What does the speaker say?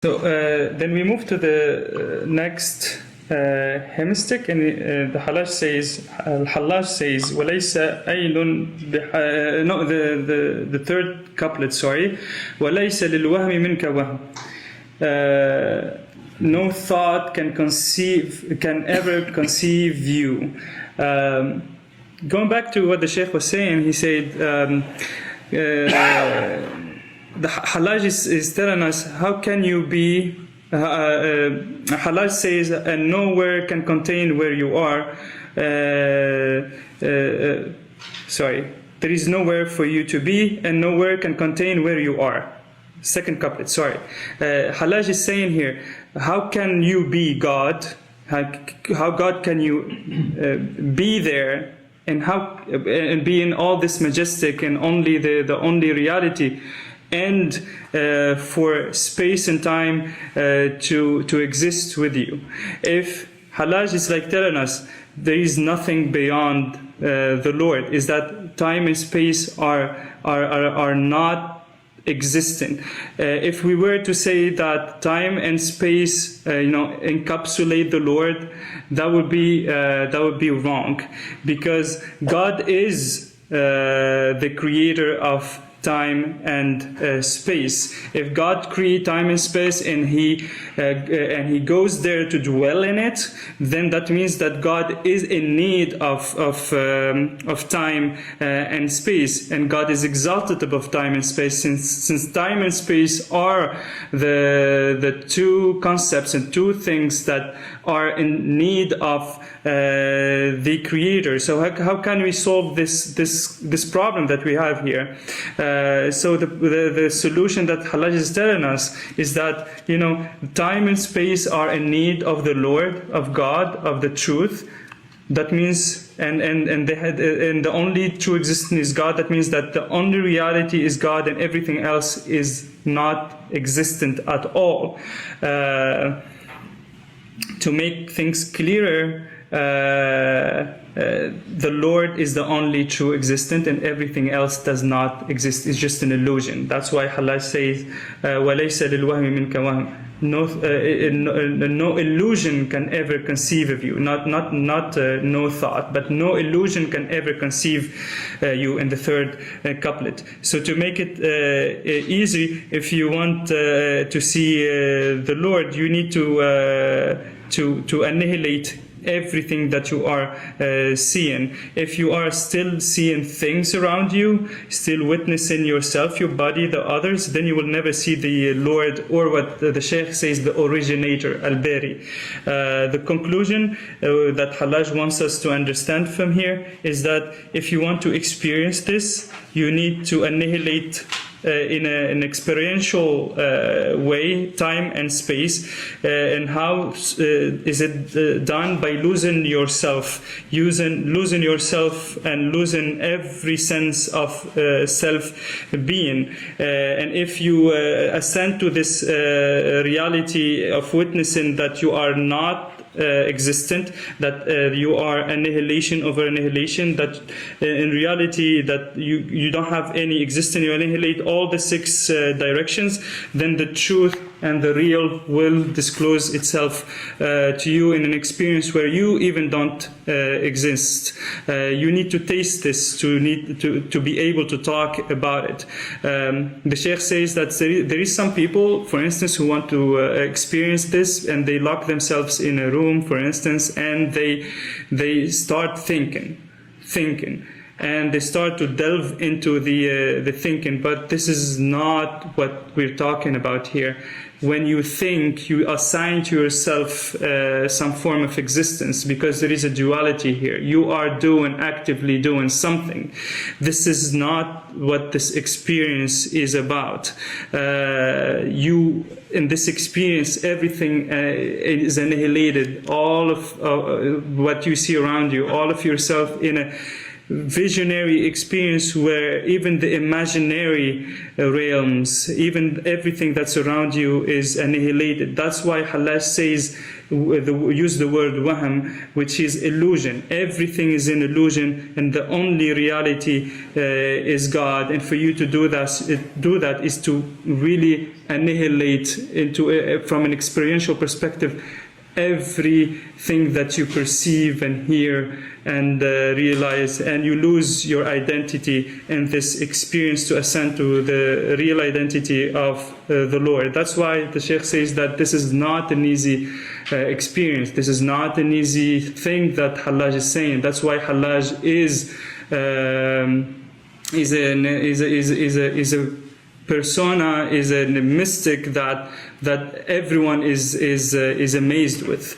So then we move to the next hemistich, and the Hallaj says, Al-Hallaj says, وَلَيْسَ أَيْلٌ no, the third couplet, sorry, وَلَيْسَ لِلْوَهْمِ مِنْكَ وَهْمٍ. No thought can ever conceive you. Going back to what the Sheikh was saying, he said, the Hallaj is telling us, how can you be, Hallaj says, and nowhere can contain where you are. Sorry, there is nowhere for you to be, and nowhere can contain where you are. Second couplet, sorry. Hallaj is saying here, how can you be God? How God can you be there? And be in all this majestic and only the only reality, and for space and time to exist with you. If Hallaj is like telling us there is nothing beyond the Lord, is that time and space are not existent. If we were to say that time and space, encapsulate the Lord, that would be wrong, because God is the creator of time and space. If God creates time and space and he goes there to dwell in it, then that means that God is in need of time and space, and God is exalted above time and space, since time and space are the two concepts and two things that are in need of the Creator. So how can we solve this problem that we have here? So the solution that Hallaj is telling us is that time and space are in need of the Lord, of God, of the truth. That means and the only true existence is God. That means that the only reality is God, and everything else is not existent at all. To make things clearer, the Lord is the only true existent, and everything else does not exist. It's just an illusion. That's why Hallaj says, وَلَيْسَ لِلْوَهْمِ مِنْكَ وَهْمٍ. No illusion can ever conceive of you. Not no thought, but no illusion can ever conceive you, in the third couplet. So to make it easy, if you want to see the Lord, you need to annihilate everything that you are seeing. If you are still seeing things around you, still witnessing yourself, your body, the others, then you will never see the Lord, or what the Sheikh says, the originator, al-Bari. The conclusion that Hallaj wants us to understand from here is that if you want to experience this, you need to annihilate in an experiential way time and space. And how is it done? By losing yourself, losing yourself and losing every sense of self-being. And if you ascend to this reality of witnessing that you are not existent, that you are annihilation over annihilation, that in reality that you don't have any existence, you annihilate all the six directions, then the truth and the real will disclose itself to you in an experience where you even don't exist. You need to taste this to be able to talk about it. The Sheikh says that there is some people, for instance, who want to experience this, and they lock themselves in a room, for instance, and they start thinking, and they start to delve into the thinking. But this is not what we're talking about here. When you think, you assign to yourself some form of existence, because there is a duality here. You are actively doing something. This is not what this experience is about. In this experience, everything is annihilated. All of what you see around you, all of yourself in visionary experience where even the imaginary realms, even everything that's around you is annihilated. That's why Hallaj says, use the word wahm, which is illusion. Everything is an illusion, and the only reality is God. And for you to do that is to really annihilate into from an experiential perspective everything that you perceive and hear and realize, and you lose your identity in this experience to ascend to the real identity of the Lord. That's why the Sheikh says that this is not an easy experience. This is not an easy thing that Hallaj is saying. That's why Hallaj is a persona, is a mystic that everyone is amazed with.